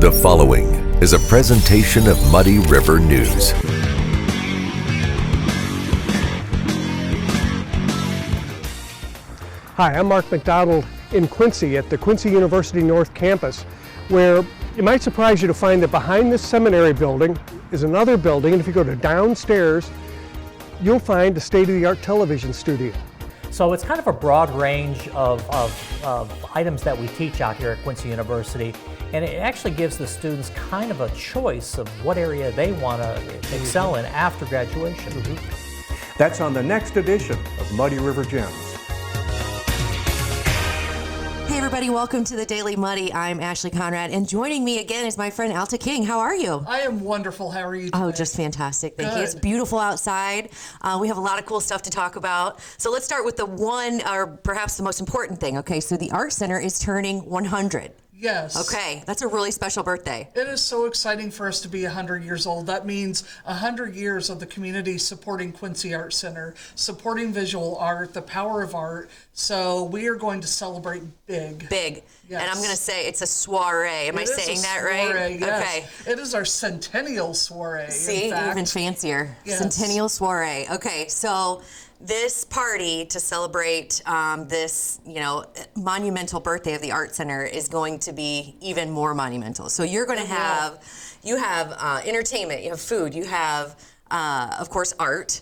The following is a presentation of Muddy River News. Hi, I'm Mark McDonald in Quincy at the Quincy University North Campus, where it might surprise you to find that behind this seminary building is another building, and if you go to downstairs, you'll find a state-of-the-art television studio. So it's kind of a broad range of items that we teach out here at Quincy University, and it actually gives the students kind of a choice of what area they want to excel in after graduation. That's on the next edition of Muddy River Gems. Hey everybody, welcome to the Daily Muddy. I'm Ashley Conrad, and joining me again is my friend Alta King. How are you? I am wonderful. How are you today? Oh, just fantastic. Thank you. It's beautiful outside. We have a lot of cool stuff to talk about. So let's start with the one, or perhaps the most important thing. Okay, so the Art Center is turning 100. Yes. Okay, that's a really special birthday. It is so exciting for us to be 100 years old. That means 100 years of the community supporting Quincy Art Center, supporting visual art, the power of art. So we are going to celebrate big. Big. Yes. And I'm going to say it's a soiree. Am I saying that right? Yes. Okay. It is our centennial soiree. See, even fancier. Yes. Centennial soiree. Okay, so this party to celebrate this, monumental birthday of the Art Center is going to be even more monumental. So you're going to have, entertainment, you have food, you have, of course, art.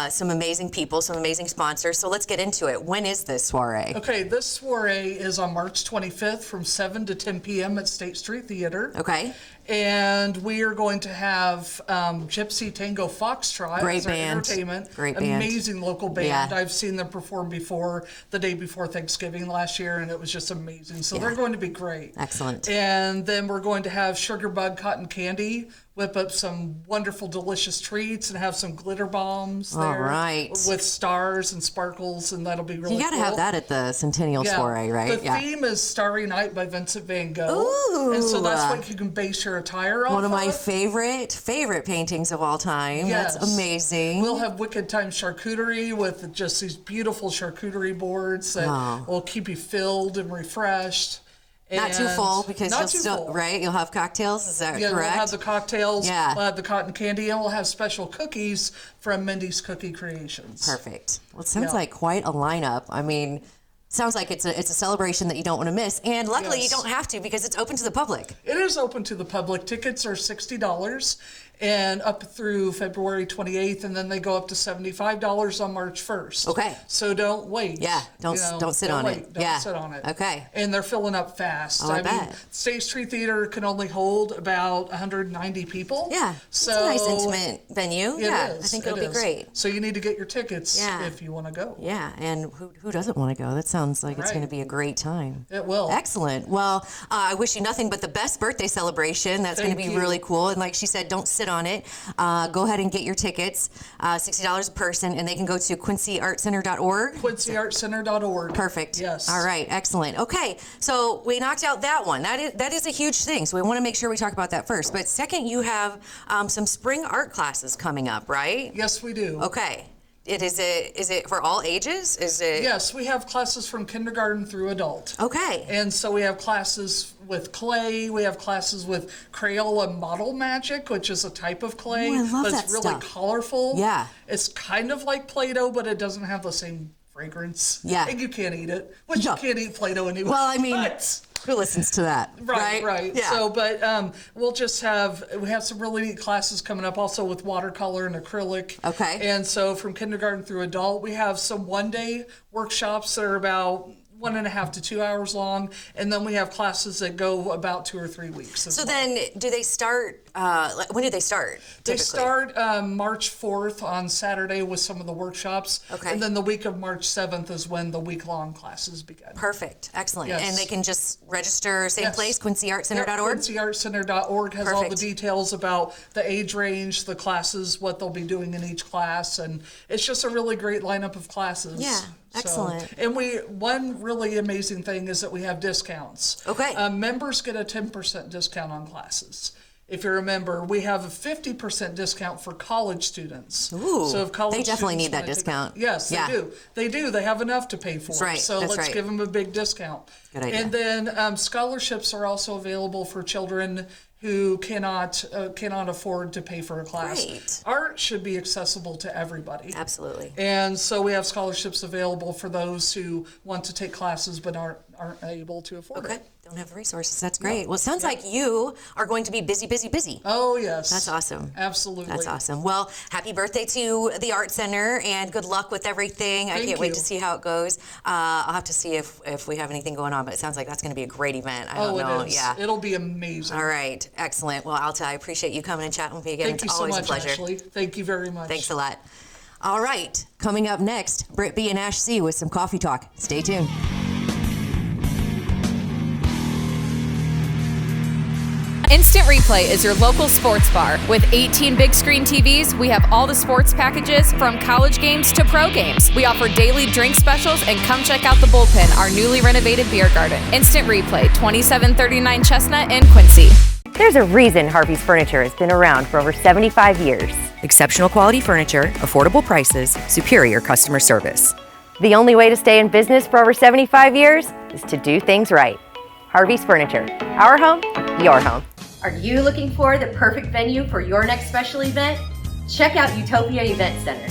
Some amazing people, some amazing sponsors. So let's get into it. When is this soiree? Okay, this soiree is on March 25th from 7 to 10 p.m. at State Street Theater. Okay. And we are going to have Gypsy Tango Foxtrot as our entertainment. Great band. Amazing local band. Yeah. I've seen them perform before, the day before Thanksgiving last year, and it was just amazing. So they're going to be great. Excellent. And then we're going to have Sugar Bug Cotton Candy, whip up some wonderful, delicious treats, and have some glitter bombs there. All right. With stars and sparkles, and that'll be really cool. You got to have that at the Centennial soiree, right? The theme is Starry Night by Vincent van Gogh. Ooh. And so that's what you can base your attire on. One of my favorite paintings of all time. Yes. That's amazing. We'll have Wicked Time charcuterie with just these beautiful charcuterie boards that will keep you filled and refreshed. Not too full because you'll have cocktails, is that correct? We'll have the cocktails, we'll have the cotton candy, and we'll have special cookies from Mindy's Cookie Creations. Perfect. Well, it sounds like quite a lineup. I mean, sounds like it's a celebration that you don't want to miss, and luckily you don't have to because it's open to the public. It is open to the public. Tickets are $60 and up through February 28th, and then they go up to $75 on March 1st. Okay. So don't wait. Yeah, don't sit on it. Don't sit on it. Okay. And they're filling up fast. Oh, I bet. State Street Theater can only hold about 190 people. Yeah, so it's a nice intimate venue. I think it'll be great. So you need to get your tickets if you want to go. Yeah, and who doesn't want to go? That sounds like it's going to be a great time. It will. Excellent. Well, I wish you nothing but the best birthday celebration. That's going to be really cool. And like she said, don't sit on it. Go ahead and get your tickets, $60 a person, and they can go to quincyartcenter.org. Quincyartcenter.org. Perfect. Yes. All right. Excellent. Okay. So we knocked out that one. That is a huge thing. So we want to make sure we talk about that first. But second, you have some spring art classes coming up, right? Yes, we do. Okay. Is it for all ages? Yes, we have classes from kindergarten through adult. Okay. And so we have classes with clay. We have classes with Crayola model magic, which is a type of clay. Ooh, I love but that it's really stuff. Colorful. Yeah. It's kind of like Play-Doh, but it doesn't have the same fragrance. Yeah. And you can't eat it. But you can't eat Play-Doh anyway. Well, I mean, who listens to that? Right. Yeah. So, but we have some really neat classes coming up also with watercolor and acrylic. Okay. And so from kindergarten through adult, we have some one-day workshops that are about 1.5 to 2 hours long, and then we have classes that go about 2 or 3 weeks. So then, do they start? When do they start? Typically? They start March 4th on Saturday with some of the workshops. Okay. And then the week of March 7th is when the week-long classes begin. Perfect. Excellent. Yes. And they can just register same place, quincyartcenter.org? Quincyartcenter.org has all the details about the age range, the classes, what they'll be doing in each class, and it's just a really great lineup of classes. Yeah. Excellent. So, and one really amazing thing is that we have discounts. Okay. Members get a 10% discount on classes. if you remember, we have a 50% discount for college students. Ooh, so if college they definitely students need that wanna discount. Yes, they do. They do. They have enough to pay for That's it. right. So That's let's right. give them a big discount. Good idea. And then scholarships are also available for children who cannot afford to pay for a class. Great. Art should be accessible to everybody. Absolutely. And so we have scholarships available for those who want to take classes but aren't able to afford Okay. it. Don't have the resources. That's great. Well, it sounds like you are going to be busy, busy, busy. Oh, yes. That's awesome. Absolutely. That's awesome. Well, happy birthday to the Art Center and good luck with everything. I can't wait to see how it goes. I'll have to see if we have anything going on, but it sounds like that's going to be a great event. I don't know. It is. Yeah. It'll be amazing. All right. Excellent. Well, Alta, I appreciate you coming and chatting with me again. Thank you it's so always much, a pleasure. Ashley. Thank you very much. Thanks a lot. All right. Coming up next, Britt B and Ash C with some coffee talk. Stay tuned. Instant Replay is your local sports bar. With 18 big screen TVs, we have all the sports packages from college games to pro games. We offer daily drink specials, and come check out the Bullpen, our newly renovated beer garden. Instant Replay, 2739 Chestnut in Quincy. There's a reason Harvey's Furniture has been around for over 75 years. Exceptional quality furniture, affordable prices, superior customer service. The only way to stay in business for over 75 years is to do things right. Harvey's Furniture. Our home, your home. Are you looking for the perfect venue for your next special event? Check out Utopia Event Center.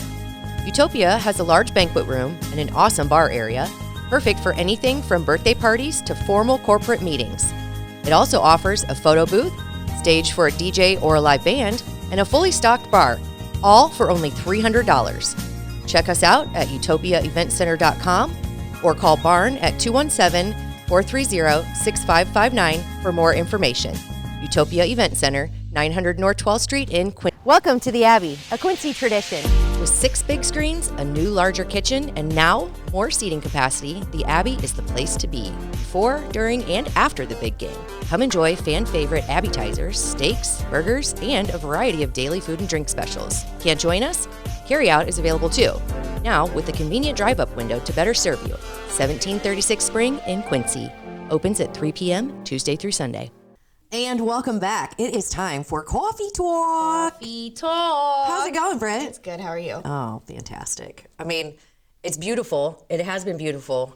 Utopia has a large banquet room and an awesome bar area, perfect for anything from birthday parties to formal corporate meetings. It also offers a photo booth, stage for a DJ or a live band, and a fully stocked bar, all for only $300. Check us out at utopiaeventcenter.com or call Barn at 217-430-6559 for more information. Utopia Event Center, 900 North 12th Street in Quincy. Welcome to the Abbey, a Quincy tradition. With 6 big screens, a new larger kitchen, and now more seating capacity, the Abbey is the place to be before, during, and after the big game. Come enjoy fan favorite appetizers, steaks, burgers, and a variety of daily food and drink specials. Can't join us? Carryout is available too. Now with a convenient drive-up window to better serve you. 1736 Spring in Quincy. Opens at 3 p.m. Tuesday through Sunday. And welcome back. It is time for Coffee Talk. Coffee Talk. How's it going, Britt? It's good. How are you? Oh, fantastic. I mean, it's beautiful. It has been beautiful.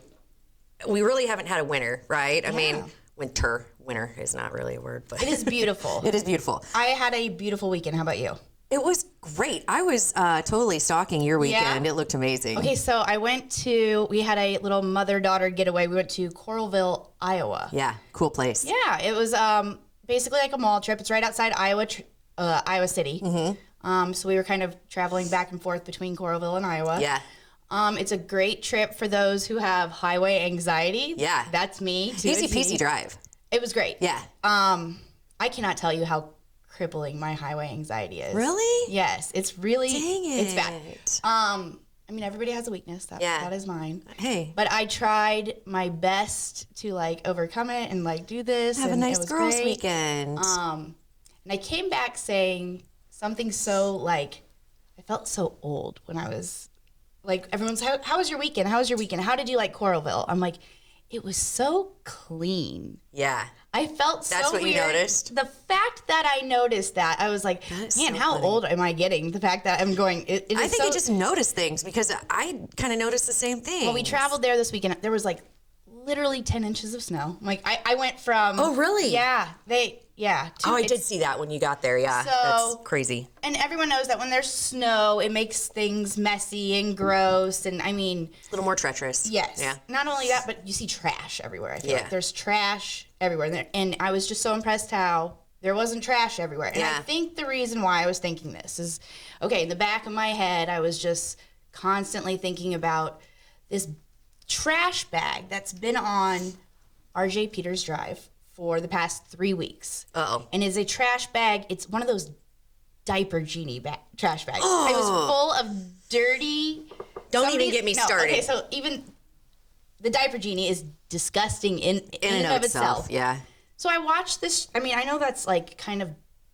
We really haven't had a winter, right? I mean, winter is not really a word, but It is beautiful. it is beautiful. I had a beautiful weekend. How about you? It was great. I was totally stalking your weekend. Yeah? It looked amazing. Okay, so we had a little mother-daughter getaway. We went to Coralville, Iowa. Yeah, cool place. Yeah, it was basically like a mall trip. It's right outside Iowa City. Mm-hmm. So we were kind of traveling back and forth between Coralville and Iowa. Yeah. It's a great trip for those who have highway anxiety. Yeah. That's me. To Easy a T. peasy drive. It was great. Yeah. I cannot tell you how crippling my highway anxiety is. Really? Yes. It's really, Dang it's bad. it. I mean, everybody has a weakness. That is mine. Hey. But I tried my best to like overcome it and like do this. Have a and nice it was girls' great. weekend. And I came back saying something so like, I felt so old when I was like, everyone's, how was your weekend? How was your weekend? How did you like Coralville? I'm like, it was so clean. Yeah. I felt so That's what weird. you noticed? The fact that I noticed that, I was like, man, so how funny. old am I getting? The fact that I'm going, I think you just notice things because I kind of noticed the same thing. Well, we traveled there this weekend. There was like literally 10 inches of snow. Like I went from. Oh, really? Yeah. I did see that when you got there. Yeah. So- That's crazy. And everyone knows that when there's snow, it makes things messy and gross. And I mean, A little more treacherous. yes. Yeah. Not only that, but you see trash everywhere. I feel Yeah. like there's trash everywhere. And I was just so impressed how there wasn't trash everywhere. And I Yeah. think the reason why I was thinking this is, okay, in the back of my head, I was just constantly thinking about this trash bag that's been on RJ Peters Drive for the past 3 weeks. Uh-oh. And is a trash bag. It's one of those diaper genie trash bags. It was full of dirty. Don't even get me started. Okay, so even the diaper genie is disgusting in and of itself. Yeah. So I watched this. I mean, I know that's like kind of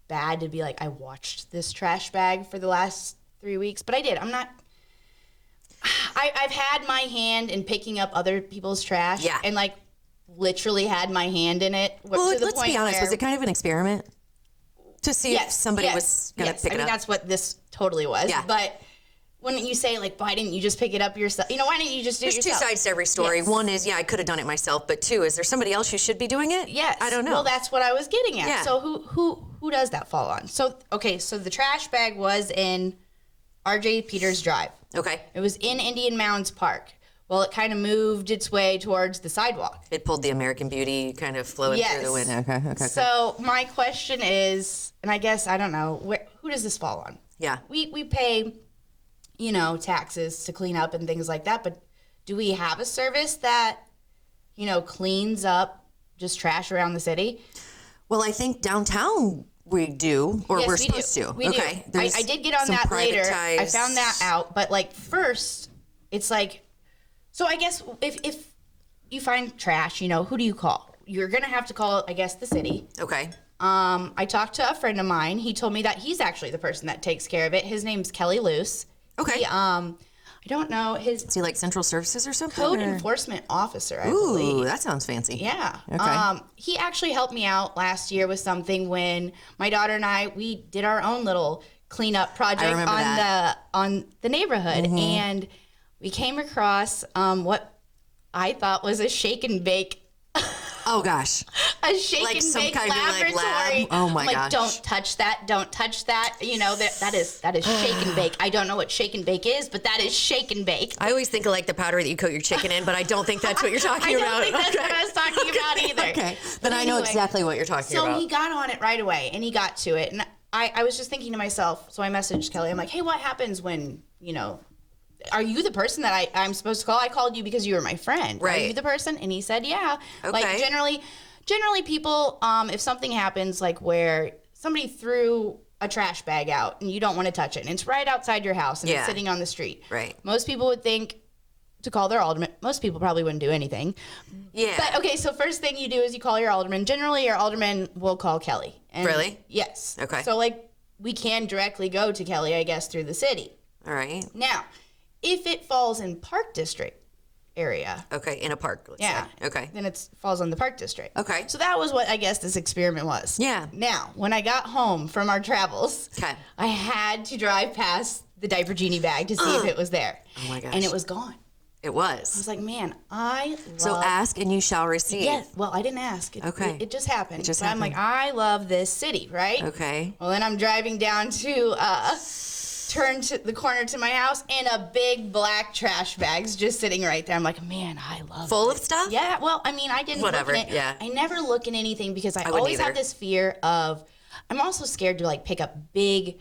bad to be like, I watched this trash bag for the last 3 weeks, but I did. I'm not. I've had my hand in picking up other people's trash. Yeah. And like literally had my hand in it. Well, to the let's point be honest. where- Was it kind of an experiment? To see if somebody was going to pick it up. I mean, that's what this totally was. Yeah. But when you say, like, why didn't you just pick it up yourself? You know, why didn't you just do it yourself? There's two sides to every story. Yes. One is, I could have done it myself. But two, is there somebody else who should be doing it? Yes. I don't know. Well, that's what I was getting at. Yeah. So who does that fall on? So, okay, so the trash bag was in R.J. Peters Drive. Okay. It was in Indian Mounds Park. Well, it kind of moved its way towards the sidewalk. It pulled the American Beauty kind of flowing through the window. Okay. So my question is, and I guess, I don't know, who does this fall on? Yeah. We pay, you know, taxes to clean up and things like that, but do we have a service that, you know, cleans up just trash around the city? Well, I think downtown we do, or Yes, we're we supposed do. to. We okay. do. I did get on some that later. I privatized- found that out, but like first, it's like, so I guess if you find trash, you know, who do you call? You're gonna have to call, I guess, the city. Okay. I talked to a friend of mine. He told me that he's actually the person that takes care of it. His name's Kelly Luce. Okay. He, I don't know his Is he like central services or something? code or? enforcement officer, I Ooh, believe. that sounds fancy. Yeah. Okay. He actually helped me out last year with something when my daughter and we did our own little cleanup project remember that. on the neighborhood, and we came across what I thought was a shake and bake. Oh gosh. A shake Like and some bake kind of, like, laboratory. lab? Oh, my I'm like, gosh. don't touch that. Don't touch that. You know, that is shake and bake. I don't know what shake and bake is, but that is shake and bake. I always think of like the powder that you coat your chicken in, but I don't think that's what you're talking I about. don't think that's what I was talking about either. Okay. But Then I know anyway, exactly what you're talking so about. he got on it right away, and he got to it. And I was just thinking to myself, so I messaged Kelly. I'm like, hey, what happens when, you know, are you the person that I'm supposed to call? I called you because you were my friend. Right. Are you the person? And he said, yeah. Okay. Like generally people, if something happens like where somebody threw a trash bag out and you don't want to touch it, and it's right outside your house and Yeah. it's sitting on the street. Right. Most people would think to call their alderman. Most people probably wouldn't do anything. Yeah. But okay, so first thing you do is you call your alderman. Generally, your alderman will call Kelly. And Really? Yes. Okay. So like we can directly go to Kelly, I guess, through the city. All right. Now, if it falls in Park District area, Okay. In a park. Let's yeah, say. Okay. then it falls on the Park District. Okay. So that was what I guess this experiment was. Yeah. Now, when I got home from our travels, Okay. I had to drive past the diaper genie bag to see if it was there. Oh my gosh. And it was gone. It I was. was like, man, I love... So ask and you shall receive. Yes. Well, I didn't ask. Okay. It just happened. It just but I'm like, happened. I love this city, right? Okay. Well, then I'm driving down to turn to the corner to my house, and a big black trash bag's just sitting right there. I'm like, man, I love Full this. of stuff? Yeah. Well, I mean, I didn't Whatever, look in it. yeah. I never look in anything because I wouldn't always have either. this fear of. I'm also scared to like pick up big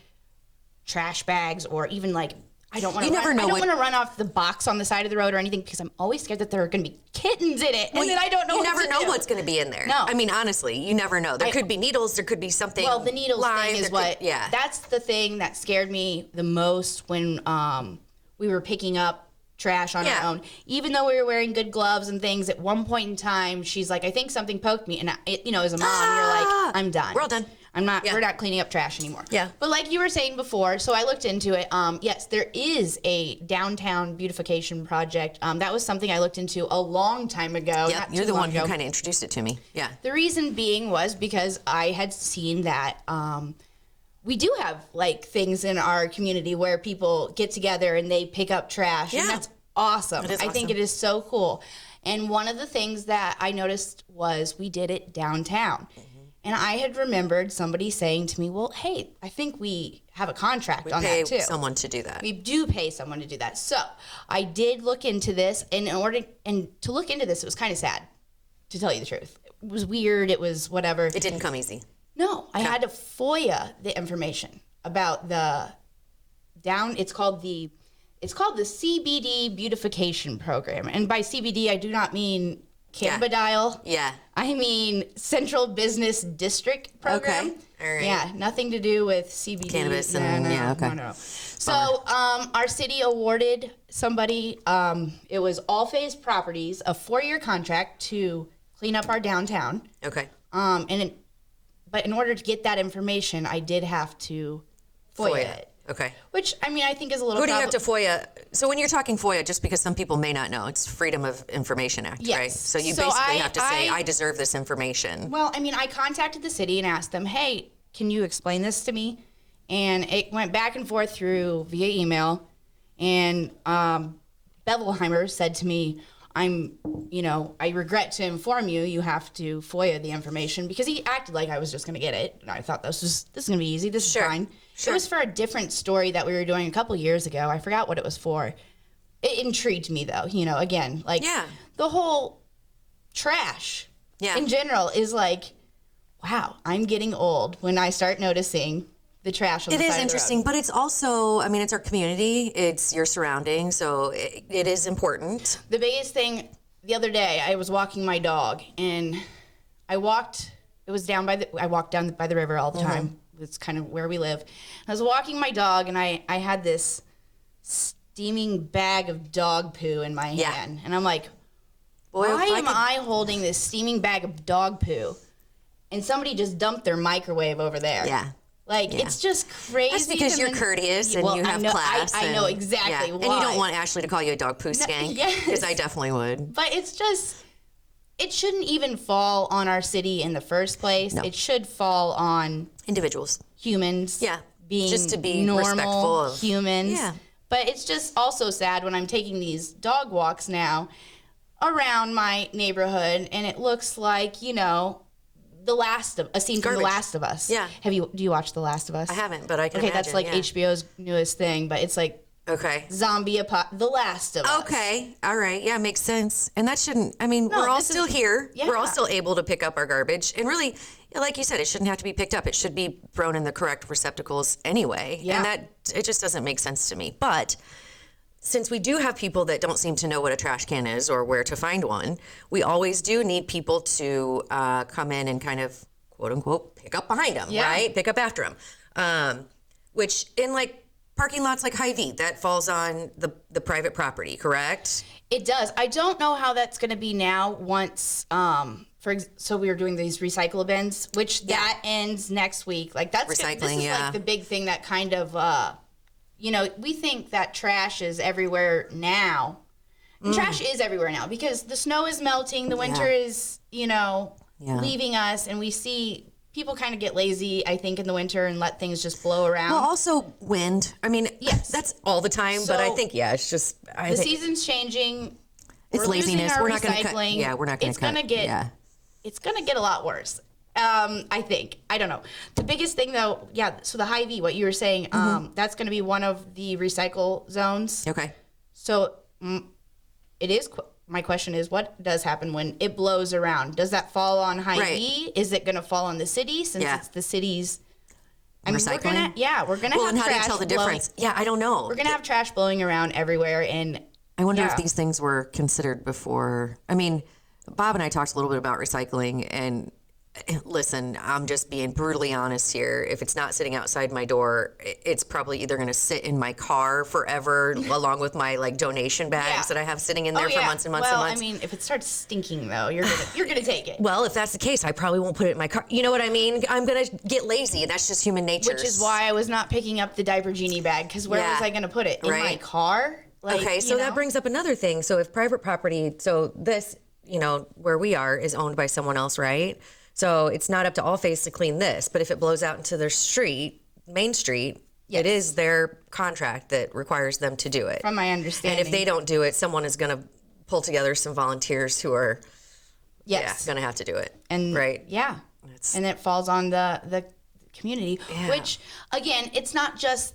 trash bags or even like. I don't want You never know I don't what- want to run off the box on the side of the road or anything because I'm always scared that there are going to be kittens in it, and then I don't know. You what never to know do. what's going to be in there. No. I mean, honestly, you never know. There could be needles. There could be something. Well, the needles live, thing is there could- what. Yeah. That's the thing that scared me the most when we were picking up trash on Yeah. our own. Even though we were wearing good gloves and things, at one point in time, she's like, "I think something poked me," and as a mom, you're like, "I'm done. We're all done. I'm not. Yeah. We're not cleaning up trash anymore." Yeah. But like you were saying before, so I looked into it. Yes, there is a downtown beautification project. That was something I looked into a long time ago. Yep. not You're too the long one who ago. kind of introduced it to me. Yeah. The reason being was because I had seen that we do have like things in our community where people get together and they pick up trash, and Yeah. that's awesome. It is I think awesome. it is so cool. And one of the things that I noticed was we did it downtown. And I had remembered somebody saying to me, well, hey, I think we have a contract on Pay that too. someone to do that. We do pay someone to do that. So I did look into this, and to look into this, it was kind of sad, to tell you the truth. It was weird. It was whatever. It didn't come easy. No, I had to FOIA the information about it's called the CBD beautification program. And by CBD, I do not mean cannabidiol. Yeah. I mean Central Business District program. Okay. All right. Yeah, nothing to do with CBD. Cannabis and- yeah, okay. No. So our city awarded somebody, it was All Phase Properties, a 4-year contract to clean up our downtown. Okay. But in order to get that information, I did have to FOIA it. Okay. Which, I mean, I think is a little Who do you have to FOIA? So when you're talking FOIA, just because some people may not know, it's Freedom of Information Act, Yes. right? So you So basically I- have to say, I- I deserve this information. Well, I mean, I contacted the city and asked them, hey, can you explain this to me? And it went back and forth via email. And Bevelheimer said to me, I regret to inform you, you have to FOIA the information, because he acted like I was just going to get it. And I thought this is going to be easy. This is fine. It was for a different story that we were doing a couple years ago. I forgot what it was for. It intrigued me, though. Again, the whole trash in general is like, wow, I'm getting old when I start noticing the trash on the side of the road. It is interesting, but it's also, it's our community, it's your surroundings, so it is important. The biggest thing, the other day, I was walking my dog, and I walked down by the river all the time. It's kind of where we live. I was walking my dog, and I had this steaming bag of dog poo in my hand, and I'm like, why am I holding this steaming bag of dog poo? And somebody just dumped their microwave over there. Yeah. It's just crazy. That's because you're courteous and you have class. I know exactly why. And you don't want Ashley to call you a dog poo skank, because I definitely would. But it's just, it shouldn't even fall on our city in the first place. No. It should fall on individuals, humans. Yeah. Being just to be normal respectful of humans. Yeah. But it's just also sad when I'm taking these dog walks now around my neighborhood, and it looks like, a scene from The Last of Us. Yeah. Do you watch The Last of Us? I haven't, but I can imagine. That's like HBO's newest thing, but it's like zombie The Last of Us. Okay. All right. Yeah, makes sense. And that shouldn't, we're all still here. Yeah. We're all still able to pick up our garbage. And really, like you said, it shouldn't have to be picked up. It should be thrown in the correct receptacles anyway. Yeah. And it just doesn't make sense to me. But since we do have people that don't seem to know what a trash can is or where to find one, we always do need people to come in and kind of, quote unquote, pick up behind them, right? Pick up after them. Which in parking lots like Hy-Vee, that falls on the private property, correct? It does. I don't know how that's going to be now once, so we were doing these recycle bins, which that ends next week. This is the big thing that kind of... we think that trash is everywhere now. And trash is everywhere now because the snow is melting, the winter is, leaving us, and we see people kind of get lazy, I think, in the winter and let things just blow around. Well, also wind. Yes. That's all the time, but I think, it's just... the season's changing. It's laziness. We're not going to cut. Yeah, we're not going to cut. It's going to get a lot worse. I think. I don't know. The biggest thing, though, so the Hy-Vee, what you were saying, that's going to be one of the recycle zones. Okay. So it is, my question is, what does happen when it blows around? Does that fall on Hy-Vee? Right. Is it going to fall on the city since it's the city's... recycling? We're going to have and how trash do you tell the difference? Yeah, I don't know. We're going to have trash blowing around everywhere, and... I wonder if these things were considered before. Bob and I talked a little bit about recycling, and... Listen, I'm just being brutally honest here. If it's not sitting outside my door, it's probably either going to sit in my car forever, along with my donation bags that I have sitting in there for months and months and months. If it starts stinking though, you're gonna take it. Well, if that's the case, I probably won't put it in my car. You know what I mean? I'm gonna get lazy, and that's just human nature. Which is why I was not picking up the diaper genie bag, because where was I going to put it? In my car? That brings up another thing. So if private property, this, where we are is owned by someone else, right? So it's not up to Allface to clean this, but if it blows out into their street, Main Street, it is their contract that requires them to do it. From my understanding. And if they don't do it, someone is going to pull together some volunteers who are going to have to do it. And right? Yeah. And it falls on the community, which, again, it's not just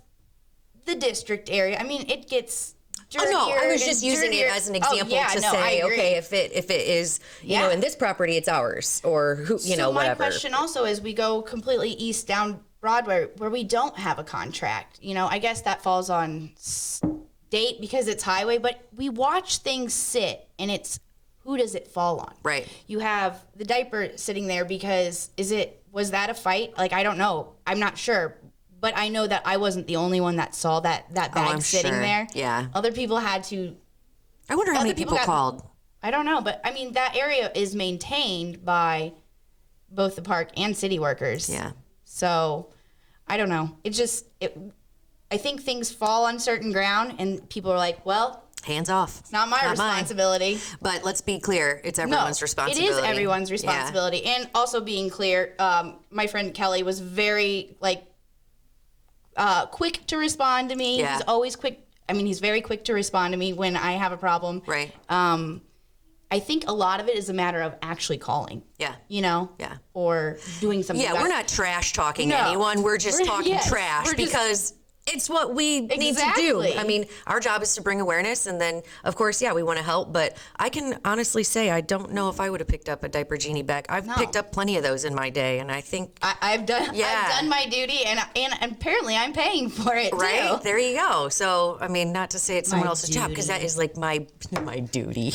the district area. It gets... dirtier. Oh, no, I was just using it as an example to say, okay, if it is, in this property, it's ours, or who, so whatever. My question also is, we go completely east down Broadway where we don't have a contract. I guess that falls on state because it's highway, but we watch things sit, and it's, who does it fall on? Right. You have the diaper sitting there because was that a fight? I don't know. I'm not sure. But I know that I wasn't the only one that saw that bag sitting there. Yeah. Other people had to... I wonder how many people called. I don't know, but that area is maintained by both the park and city workers. Yeah. So, I don't know. I think things fall on certain ground, and people are like, well, Hands off. It's not my responsibility. Mine. But let's be clear, it's everyone's responsibility. It is everyone's responsibility. Yeah. And also being clear, my friend Kelly was very quick to respond to me. Yeah. He's always quick. I mean, he's very quick to respond to me when I have a problem. Right. I think a lot of it is a matter of actually calling. Yeah. Yeah. Or doing something. Yeah, we're not trash talking anyone. We're just talking trash because it's what we need to do. I mean, our job is to bring awareness, and then, of course, we want to help. But I can honestly say I don't know if I would have picked up a diaper genie bag. I've picked up plenty of those in my day, and I think I've done my duty, and apparently I'm paying for it right? too. There you go. So I mean, not to say it's someone else's job, because that is like my duty.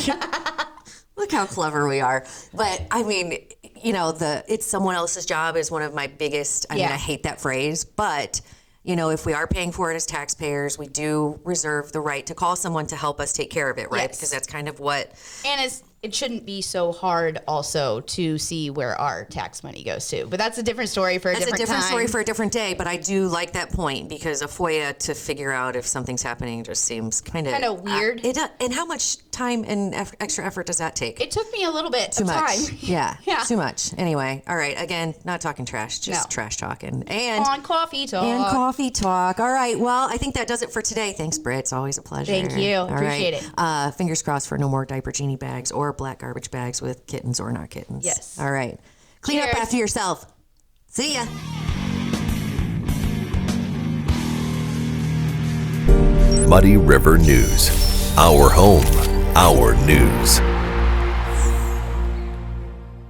Look how clever we are. But I mean, it's someone else's job is one of my biggest. I mean, I hate that phrase, but. If we are paying for it as taxpayers, we do reserve the right to call someone to help us take care of it, right? Yes. Because that's kind of what... And it shouldn't be so hard also to see where our tax money goes to. But that's a different story for a different time. That's a different story for a different day, but I do like that point, because a FOIA to figure out if something's happening just seems kind of weird. And how much time and extra effort does that take? It took me a little bit of time. Yeah, too much. Anyway, all right, again, not talking trash, just trash talking. And on Coffee Talk. And Coffee Talk. All right, well, I think that does it for today. Thanks, Britt. It's always a pleasure. Thank you. Appreciate it. Fingers crossed for no more diaper genie bags or black garbage bags with kittens or not kittens. Yes. All right. Clean up after yourself. See ya. Muddy River News. Our home, our news.